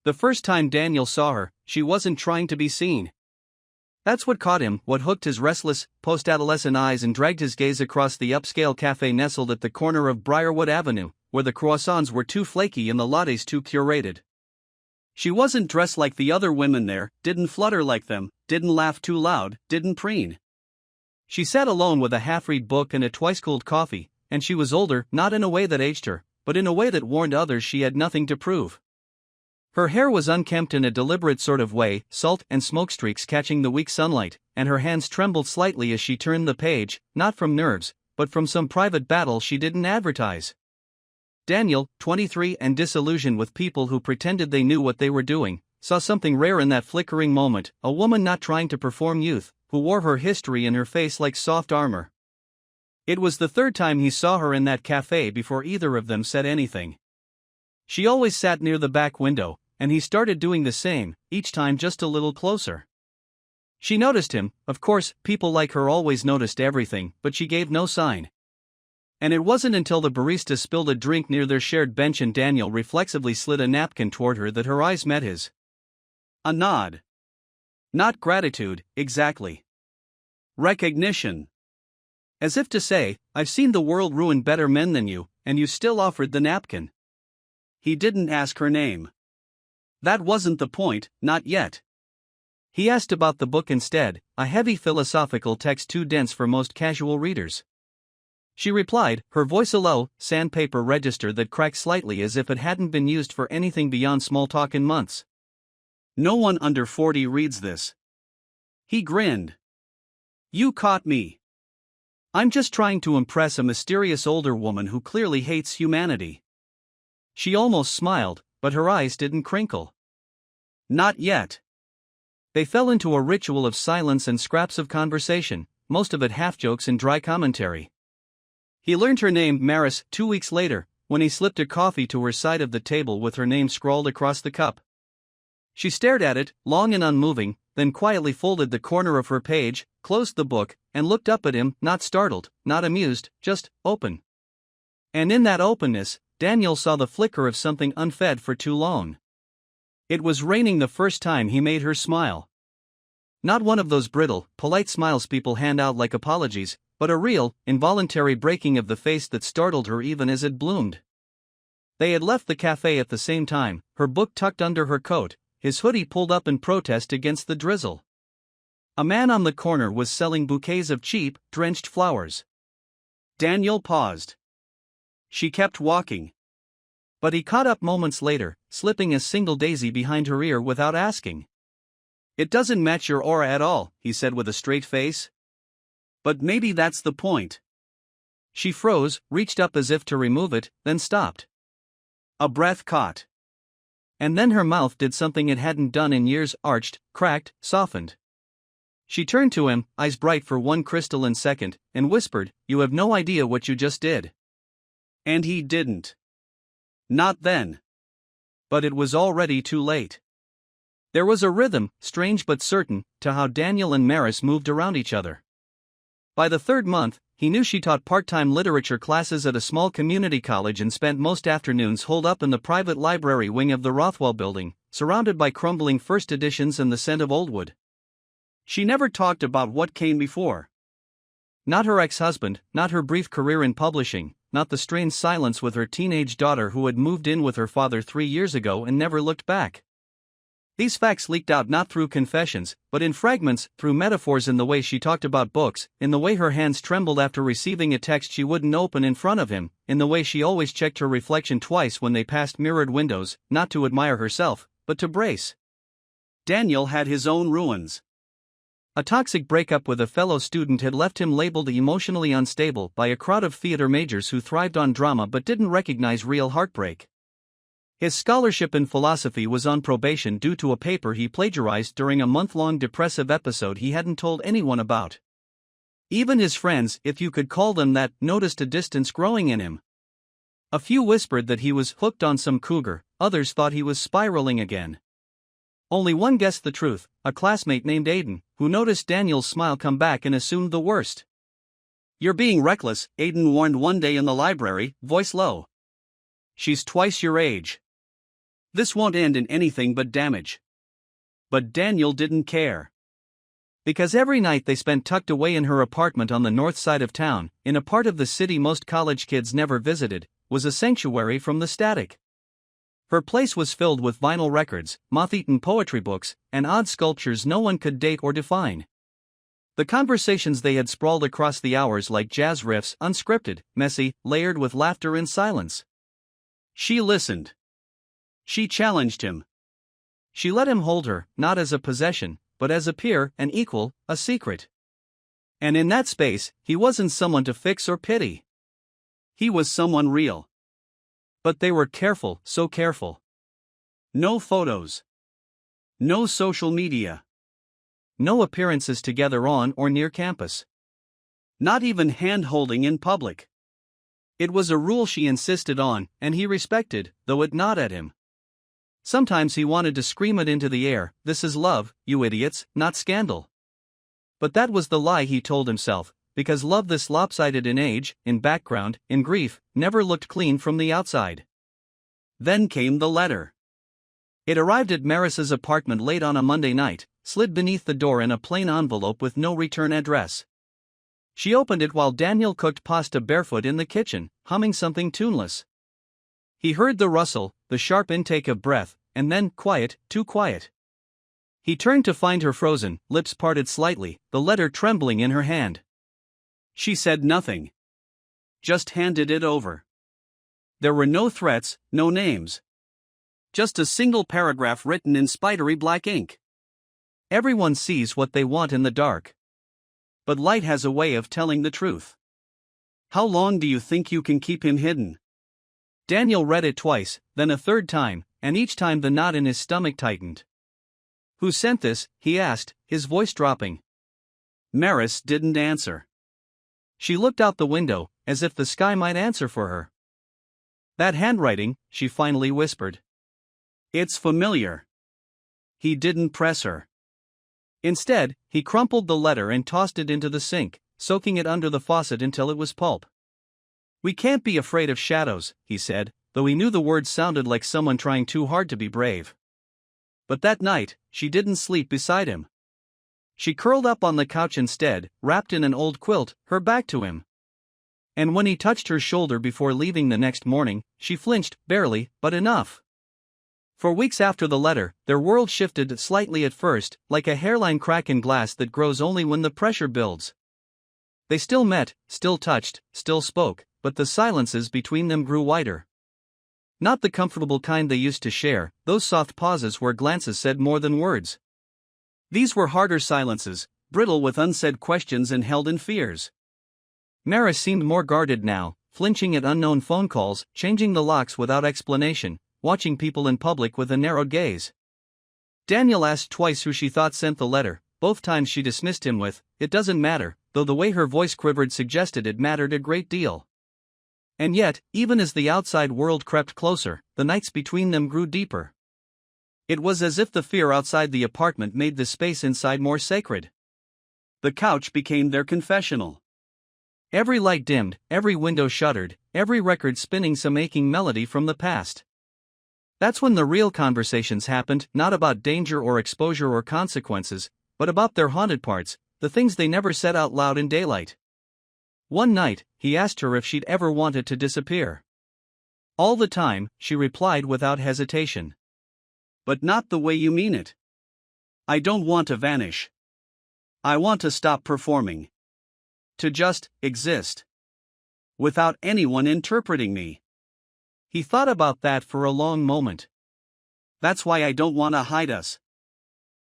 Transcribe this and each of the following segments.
The first time Daniel saw her, she wasn't trying to be seen. That's what caught him, what hooked his restless, post-adolescent eyes and dragged his gaze across the upscale cafe nestled at the corner of Briarwood Avenue, where the croissants were too flaky and the lattes too curated. She wasn't dressed like the other women there, didn't flutter like them, didn't laugh too loud, didn't preen. She sat alone with a half-read book and a twice-cooled coffee, and she was older, not in a way that aged her, but in a way that warned others she had nothing to prove. Her hair was unkempt in a deliberate sort of way, salt and smoke streaks catching the weak sunlight, and her hands trembled slightly as she turned the page, not from nerves, but from some private battle she didn't advertise. Daniel, 23 and disillusioned with people who pretended they knew what they were doing, saw something rare in that flickering moment, a woman not trying to perform youth, who wore her history in her face like soft armor. It was the third time he saw her in that cafe before either of them said anything. She always sat near the back window, and he started doing the same, each time just a little closer. She noticed him, of course, people like her always noticed everything, but she gave no sign. And it wasn't until the barista spilled a drink near their shared bench and Daniel reflexively slid a napkin toward her that her eyes met his. A nod. Not gratitude, exactly. Recognition. As if to say, I've seen the world ruin better men than you, and you still offered the napkin. He didn't ask her name. That wasn't the point, not yet. He asked about the book instead, a heavy philosophical text too dense for most casual readers. She replied, her voice a low, sandpaper register that cracked slightly as if it hadn't been used for anything beyond small talk in months. No one under 40 reads this. He grinned. You caught me. I'm just trying to impress a mysterious older woman who clearly hates humanity. She almost smiled, but her eyes didn't crinkle. Not yet. They fell into a ritual of silence and scraps of conversation, most of it half-jokes and dry commentary. He learned her name, Maris, 2 weeks later, when he slipped a coffee to her side of the table with her name scrawled across the cup. She stared at it, long and unmoving, then quietly folded the corner of her page, closed the book, and looked up at him, not startled, not amused, just open. And in that openness, Daniel saw the flicker of something unfed for too long. It was raining the first time he made her smile. Not one of those brittle, polite smiles people hand out like apologies, but a real, involuntary breaking of the face that startled her even as it bloomed. They had left the cafe at the same time, her book tucked under her coat, his hoodie pulled up in protest against the drizzle. A man on the corner was selling bouquets of cheap, drenched flowers. Daniel paused. She kept walking. But he caught up moments later, slipping a single daisy behind her ear without asking. It doesn't match your aura at all, he said with a straight face. But maybe that's the point. She froze, reached up as if to remove it, then stopped. A breath caught. And then her mouth did something it hadn't done in years, arched, cracked, softened. She turned to him, eyes bright for one crystalline second, and whispered, "You have no idea what you just did." And he didn't. Not then. But it was already too late. There was a rhythm, strange but certain, to how Daniel and Maris moved around each other. By the third month, he knew she taught part-time literature classes at a small community college and spent most afternoons holed up in the private library wing of the Rothwell building, surrounded by crumbling first editions and the scent of old wood. She never talked about what came before. Not her ex-husband, not her brief career in publishing, not the strained silence with her teenage daughter who had moved in with her father 3 years ago and never looked back. These facts leaked out not through confessions, but in fragments, through metaphors in the way she talked about books, in the way her hands trembled after receiving a text she wouldn't open in front of him, in the way she always checked her reflection twice when they passed mirrored windows, not to admire herself, but to brace. Daniel had his own ruins. A toxic breakup with a fellow student had left him labeled emotionally unstable by a crowd of theater majors who thrived on drama but didn't recognize real heartbreak. His scholarship in philosophy was on probation due to a paper he plagiarized during a month-long depressive episode he hadn't told anyone about. Even his friends, if you could call them that, noticed a distance growing in him. A few whispered that he was hooked on some cougar, others thought he was spiraling again. Only one guessed the truth, a classmate named Aiden, who noticed Daniel's smile come back and assumed the worst. "You're being reckless," Aiden warned one day in the library, voice low. "She's twice your age." This won't end in anything but damage. But Daniel didn't care. Because every night they spent tucked away in her apartment on the north side of town, in a part of the city most college kids never visited, was a sanctuary from the static. Her place was filled with vinyl records, moth-eaten poetry books, and odd sculptures no one could date or define. The conversations they had sprawled across the hours like jazz riffs, unscripted, messy, layered with laughter and silence. She listened. She challenged him. She let him hold her, not as a possession, but as a peer, an equal, a secret. And in that space, he wasn't someone to fix or pity. He was someone real. But they were careful, so careful. No photos. No social media. No appearances together on or near campus. Not even hand-holding in public. It was a rule she insisted on, and he respected, though it gnawed at him. Sometimes he wanted to scream it into the air, "This is love, you idiots, not scandal." But that was the lie he told himself, because love this lopsided in age, in background, in grief, never looked clean from the outside. Then came the letter. It arrived at Maris's apartment late on a Monday night, slid beneath the door in a plain envelope with no return address. She opened it while Daniel cooked pasta barefoot in the kitchen, humming something tuneless. He heard the rustle, the sharp intake of breath, and then, quiet, too quiet. He turned to find her frozen, lips parted slightly, the letter trembling in her hand. She said nothing. Just handed it over. There were no threats, no names. Just a single paragraph written in spidery black ink. Everyone sees what they want in the dark. But light has a way of telling the truth. How long do you think you can keep him hidden? Daniel read it twice, then a third time, and each time the knot in his stomach tightened. Who sent this? He asked, his voice dropping. Maris didn't answer. She looked out the window, as if the sky might answer for her. That handwriting, she finally whispered. It's familiar. He didn't press her. Instead, he crumpled the letter and tossed it into the sink, soaking it under the faucet until it was pulp. We can't be afraid of shadows, he said, though he knew the words sounded like someone trying too hard to be brave. But that night, she didn't sleep beside him. She curled up on the couch instead, wrapped in an old quilt, her back to him. And when he touched her shoulder before leaving the next morning, she flinched, barely, but enough. For weeks after the letter, their world shifted slightly at first, like a hairline crack in glass that grows only when the pressure builds. They still met, still touched, still spoke, but the silences between them grew wider. Not the comfortable kind they used to share, those soft pauses where glances said more than words. These were harder silences, brittle with unsaid questions and held in fears. Maris seemed more guarded now, flinching at unknown phone calls, changing the locks without explanation, watching people in public with a narrowed gaze. Daniel asked twice who she thought sent the letter, both times she dismissed him with, "It doesn't matter," though the way her voice quivered suggested it mattered a great deal. And yet, even as the outside world crept closer, the nights between them grew deeper. It was as if the fear outside the apartment made the space inside more sacred. The couch became their confessional. Every light dimmed, every window shuttered, every record spinning some aching melody from the past. That's when the real conversations happened, not about danger or exposure or consequences, but about their haunted parts, the things they never said out loud in daylight. One night, he asked her if she'd ever wanted to disappear. All the time, she replied without hesitation. But not the way you mean it. I don't want to vanish. I want to stop performing. To just exist. Without anyone interpreting me. He thought about that for a long moment. That's why I don't want to hide us.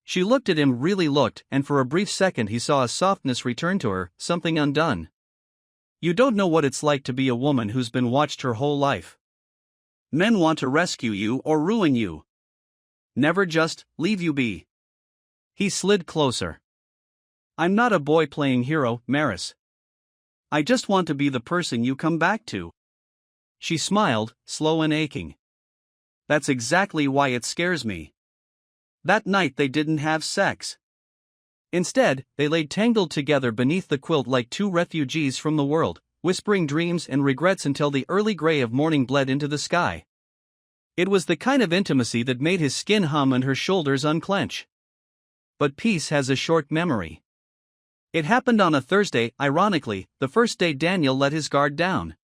She looked at him, really looked, and for a brief second he saw a softness return to her, something undone. You don't know what it's like to be a woman who's been watched her whole life. Men want to rescue you or ruin you. Never just leave you be. He slid closer. I'm not a boy playing hero, Maris. I just want to be the person you come back to. She smiled, slow and aching. That's exactly why it scares me. That night they didn't have sex. Instead, they lay tangled together beneath the quilt like two refugees from the world, whispering dreams and regrets until the early gray of morning bled into the sky. It was the kind of intimacy that made his skin hum and her shoulders unclench. But peace has a short memory. It happened on a Thursday, ironically, the first day Daniel let his guard down.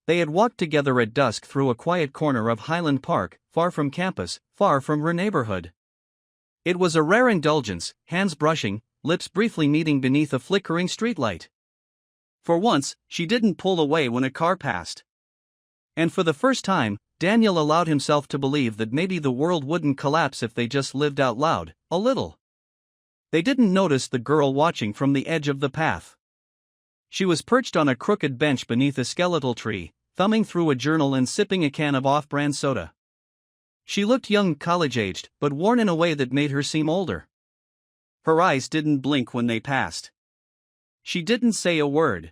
They had walked together at dusk through a quiet corner of Highland Park, far from campus, far from her neighborhood. It was a rare indulgence, hands brushing, lips briefly meeting beneath a flickering streetlight. For once, she didn't pull away when a car passed. And for the first time, Daniel allowed himself to believe that maybe the world wouldn't collapse if they just lived out loud, a little. They didn't notice the girl watching from the edge of the path. She was perched on a crooked bench beneath a skeletal tree, thumbing through a journal and sipping a can of off-brand soda. She looked young, college-aged, but worn in a way that made her seem older. Her eyes didn't blink when they passed. She didn't say a word.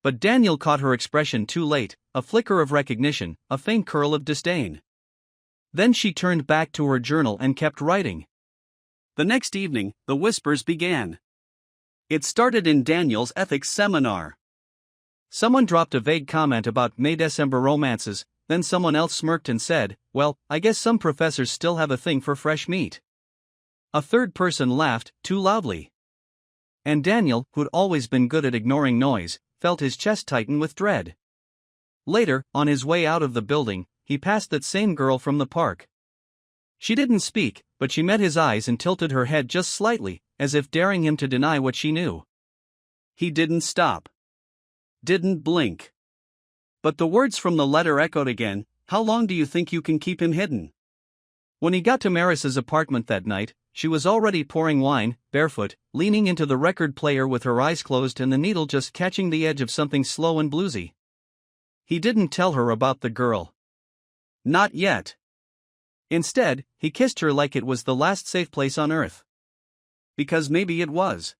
But Daniel caught her expression too late, a flicker of recognition, a faint curl of disdain. Then she turned back to her journal and kept writing. The next evening, the whispers began. It started in Daniel's ethics seminar. Someone dropped a vague comment about May-December romances, then someone else smirked and said, "Well, I guess some professors still have a thing for fresh meat." A third person laughed, too loudly. And Daniel, who'd always been good at ignoring noise, felt his chest tighten with dread. Later, on his way out of the building, he passed that same girl from the park. She didn't speak, but she met his eyes and tilted her head just slightly, as if daring him to deny what she knew. He didn't stop. Didn't blink. But the words from the letter echoed again, "How long do you think you can keep him hidden?" When he got to Maris's apartment that night, she was already pouring wine, barefoot, leaning into the record player with her eyes closed and the needle just catching the edge of something slow and bluesy. He didn't tell her about the girl. Not yet. Instead, he kissed her like it was the last safe place on earth. Because maybe it was.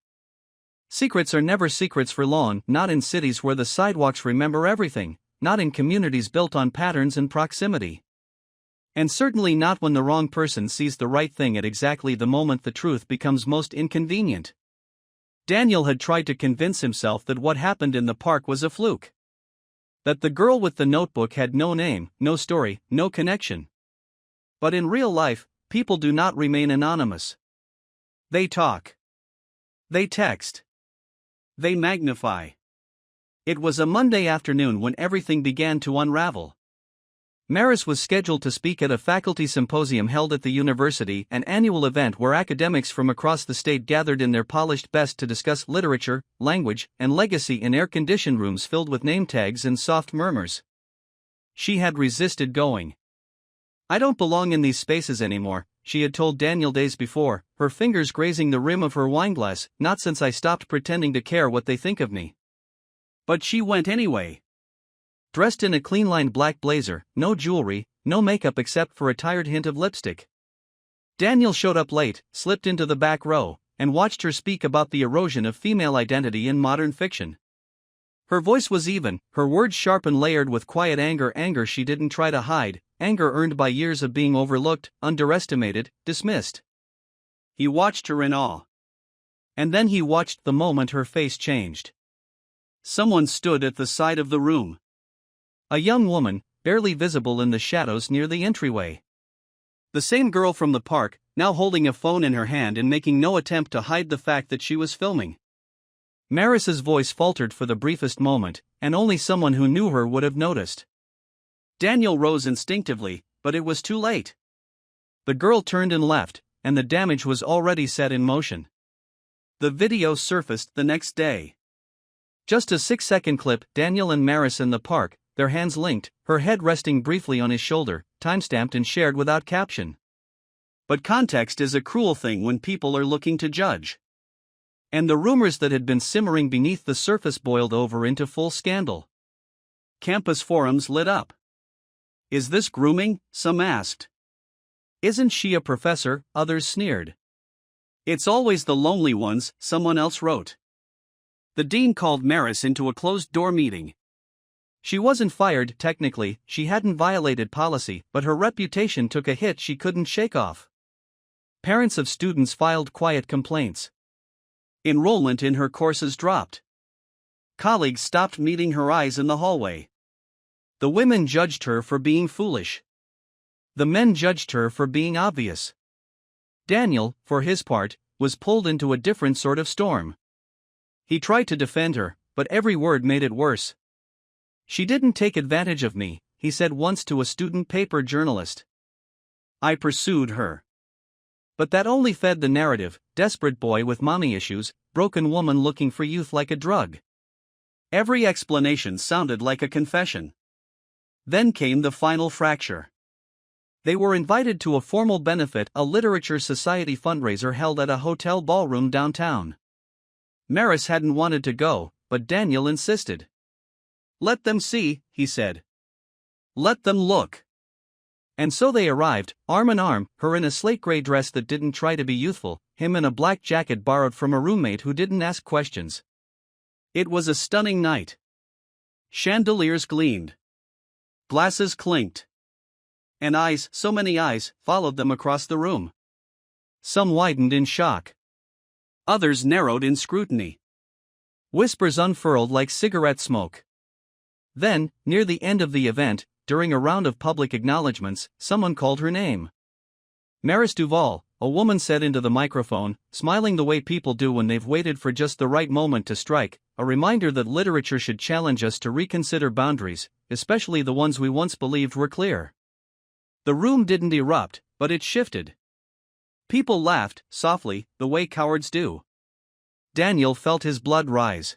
Secrets are never secrets for long, not in cities where the sidewalks remember everything, not in communities built on patterns and proximity. And certainly not when the wrong person sees the right thing at exactly the moment the truth becomes most inconvenient. Daniel had tried to convince himself that what happened in the park was a fluke. That the girl with the notebook had no name, no story, no connection. But in real life, people do not remain anonymous. They talk. They text. They magnify. It was a Monday afternoon when everything began to unravel. Maris was scheduled to speak at a faculty symposium held at the university, an annual event where academics from across the state gathered in their polished best to discuss literature, language, and legacy in air-conditioned rooms filled with name tags and soft murmurs. She had resisted going. "I don't belong in these spaces anymore," she had told Daniel days before, her fingers grazing the rim of her wineglass, "not since I stopped pretending to care what they think of me." But she went anyway. Dressed in a clean-lined black blazer, no jewelry, no makeup except for a tired hint of lipstick. Daniel showed up late, slipped into the back row, and watched her speak about the erosion of female identity in modern fiction. Her voice was even, her words sharp and layered with quiet anger she didn't try to hide, anger earned by years of being overlooked, underestimated, dismissed. He watched her in awe. And then he watched the moment her face changed. Someone stood at the side of the room. A young woman, barely visible in the shadows near the entryway. The same girl from the park, now holding a phone in her hand and making no attempt to hide the fact that she was filming. Maris's voice faltered for the briefest moment, and only someone who knew her would have noticed. Daniel rose instinctively, but it was too late. The girl turned and left, and the damage was already set in motion. The video surfaced the next day. Just a 6-second clip, Daniel and Maris in the park, their hands linked, her head resting briefly on his shoulder, timestamped and shared without caption. But context is a cruel thing when people are looking to judge. And the rumors that had been simmering beneath the surface boiled over into full scandal. Campus forums lit up. "Is this grooming?" some asked. "Isn't she a professor?" others sneered. "It's always the lonely ones," someone else wrote. The dean called Maris into a closed-door meeting. She wasn't fired technically, she hadn't violated policy, but her reputation took a hit she couldn't shake off. Parents of students filed quiet complaints. Enrollment in her courses dropped. Colleagues stopped meeting her eyes in the hallway. The women judged her for being foolish. The men judged her for being obvious. Daniel, for his part, was pulled into a different sort of storm. He tried to defend her, but every word made it worse. "She didn't take advantage of me," he said once to a student paper journalist. "I pursued her." But that only fed the narrative: desperate boy with mommy issues, broken woman looking for youth like a drug. Every explanation sounded like a confession. Then came the final fracture. They were invited to a formal benefit, a literature society fundraiser held at a hotel ballroom downtown. Maris hadn't wanted to go, but Daniel insisted. "Let them see," he said. "Let them look." And so they arrived, arm in arm, her in a slate gray dress that didn't try to be youthful, him in a black jacket borrowed from a roommate who didn't ask questions. It was a stunning night. Chandeliers gleamed. Glasses clinked. And eyes, so many eyes, followed them across the room. Some widened in shock. Others narrowed in scrutiny. Whispers unfurled like cigarette smoke. Then, near the end of the event, during a round of public acknowledgments, someone called her name. "Maris Duval," a woman said into the microphone, smiling the way people do when they've waited for just the right moment to strike, a reminder that literature should challenge us to reconsider boundaries, especially the ones we once believed were clear. The room didn't erupt, but it shifted. People laughed, softly, the way cowards do. Daniel felt his blood rise.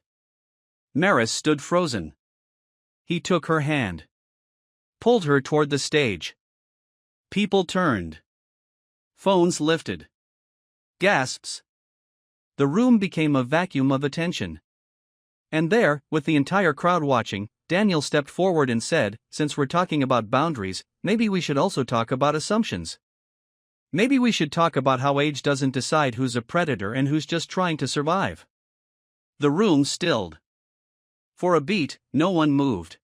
Maris stood frozen. He took her hand. Pulled her toward the stage. People turned. Phones lifted. Gasps. The room became a vacuum of attention. And there, with the entire crowd watching, Daniel stepped forward and said, "Since we're talking about boundaries, maybe we should also talk about assumptions. Maybe we should talk about how age doesn't decide who's a predator and who's just trying to survive." The room stilled. For a beat, no one moved.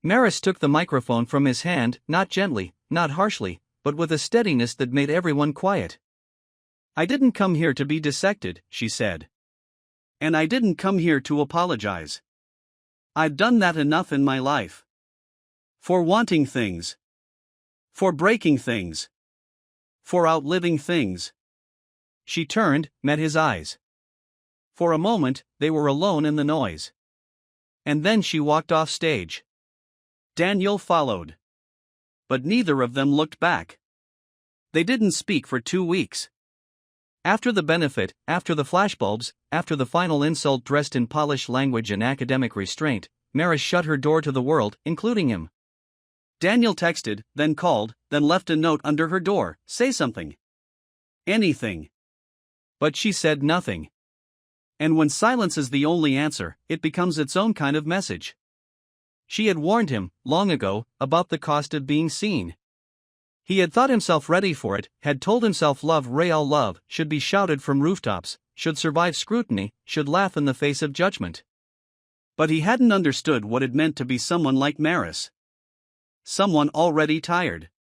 Maris took the microphone from his hand, not gently, not harshly, but with a steadiness that made everyone quiet. "I didn't come here to be dissected," she said. "And I didn't come here to apologize. I've done that enough in my life. For wanting things. For breaking things. For outliving things." She turned, met his eyes. For a moment, they were alone in the noise. And then she walked off stage. Daniel followed. But neither of them looked back. They didn't speak for 2 weeks. After the benefit, after the flashbulbs, after the final insult dressed in polished language and academic restraint, Maris shut her door to the world, including him. Daniel texted, then called, then left a note under her door: "Say something. Anything." But she said nothing. And when silence is the only answer, it becomes its own kind of message. She had warned him, long ago, about the cost of being seen. He had thought himself ready for it, had told himself real love, should be shouted from rooftops, should survive scrutiny, should laugh in the face of judgment. But he hadn't understood what it meant to be someone like Maris. Someone already tired.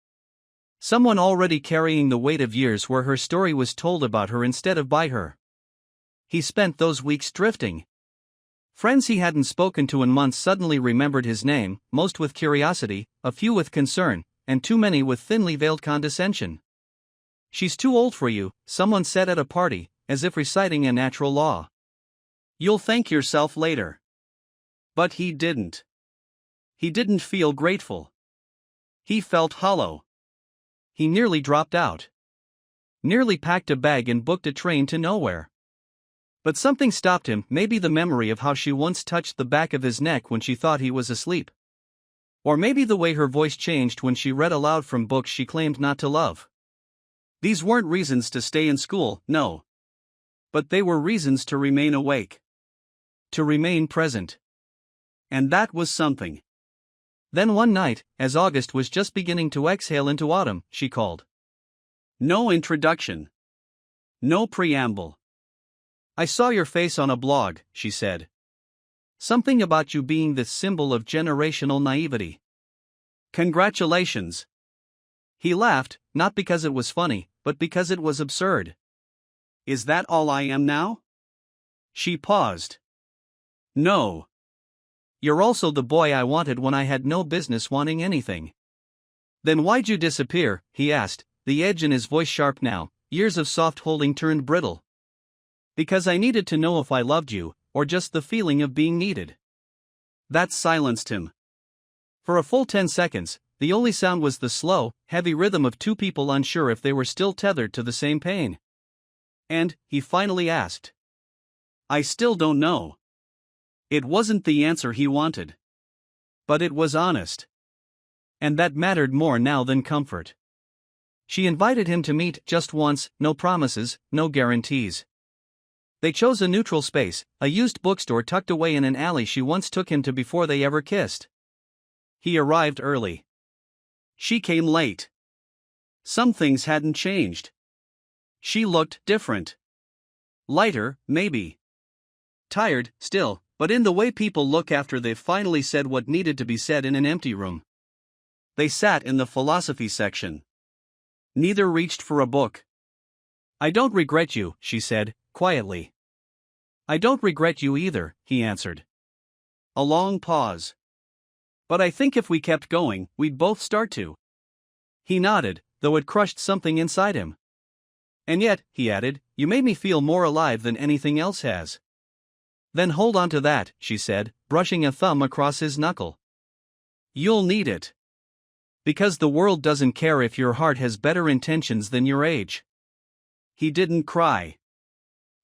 Someone already carrying the weight of years where her story was told about her instead of by her. He spent those weeks drifting. Friends he hadn't spoken to in months suddenly remembered his name, most with curiosity, a few with concern, and too many with thinly veiled condescension. "She's too old for you," someone said at a party, as if reciting a natural law. "You'll thank yourself later." But he didn't. He didn't feel grateful. He felt hollow. He nearly dropped out. Nearly packed a bag and booked a train to nowhere. But something stopped him, maybe the memory of how she once touched the back of his neck when she thought he was asleep. Or maybe the way her voice changed when she read aloud from books she claimed not to love. These weren't reasons to stay in school, no. But they were reasons to remain awake. To remain present. And that was something. Then one night, as August was just beginning to exhale into autumn, she called. No introduction. No preamble. "I saw your face on a blog," she said. "Something about you being the symbol of generational naivety. Congratulations." He laughed, not because it was funny, but because it was absurd. "Is that all I am now?" She paused. "No. You're also the boy I wanted when I had no business wanting anything." Then why'd you disappear? He asked, the edge in his voice sharp now, years of soft holding turned brittle. Because I needed to know if I loved you, or just the feeling of being needed. That silenced him. For a full 10 seconds, the only sound was the slow, heavy rhythm of two people unsure if they were still tethered to the same pain. And, he finally asked. I still don't know. It wasn't the answer he wanted. But it was honest. And that mattered more now than comfort. She invited him to meet just once, no promises, no guarantees. They chose a neutral space, a used bookstore tucked away in an alley she once took him to before they ever kissed. He arrived early. She came late. Some things hadn't changed. She looked different. Lighter, maybe. Tired, still, but in the way people look after they've finally said what needed to be said in an empty room. They sat in the philosophy section. Neither reached for a book. I don't regret you, she said, quietly. I don't regret you either, he answered. A long pause. But I think if we kept going, we'd both start to. He nodded, though it crushed something inside him. And yet, he added, you made me feel more alive than anything else has. Then hold on to that, she said, brushing a thumb across his knuckle. You'll need it. Because the world doesn't care if your heart has better intentions than your age. He didn't cry.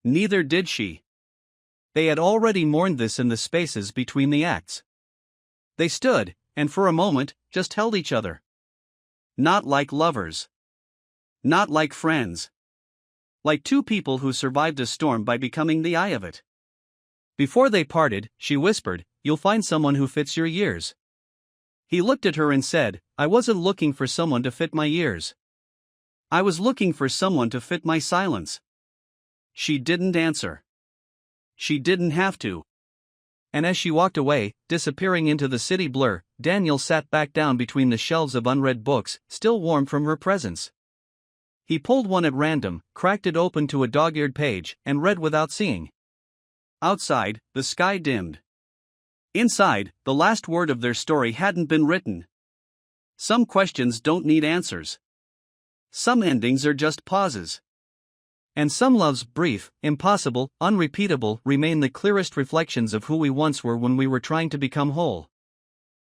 Neither did she. They had already mourned this in the spaces between the acts. They stood, and for a moment, just held each other. Not like lovers. Not like friends. Like two people who survived a storm by becoming the eye of it. Before they parted, she whispered, you'll find someone who fits your years. He looked at her and said, I wasn't looking for someone to fit my years. I was looking for someone to fit my silence. She didn't answer. She didn't have to. And as she walked away, disappearing into the city blur, Daniel sat back down between the shelves of unread books, still warm from her presence. He pulled one at random, cracked it open to a dog-eared page, and read without seeing. Outside, the sky dimmed. Inside, the last word of their story hadn't been written. Some questions don't need answers. Some endings are just pauses. And some loves, brief, impossible, unrepeatable, remain the clearest reflections of who we once were when we were trying to become whole.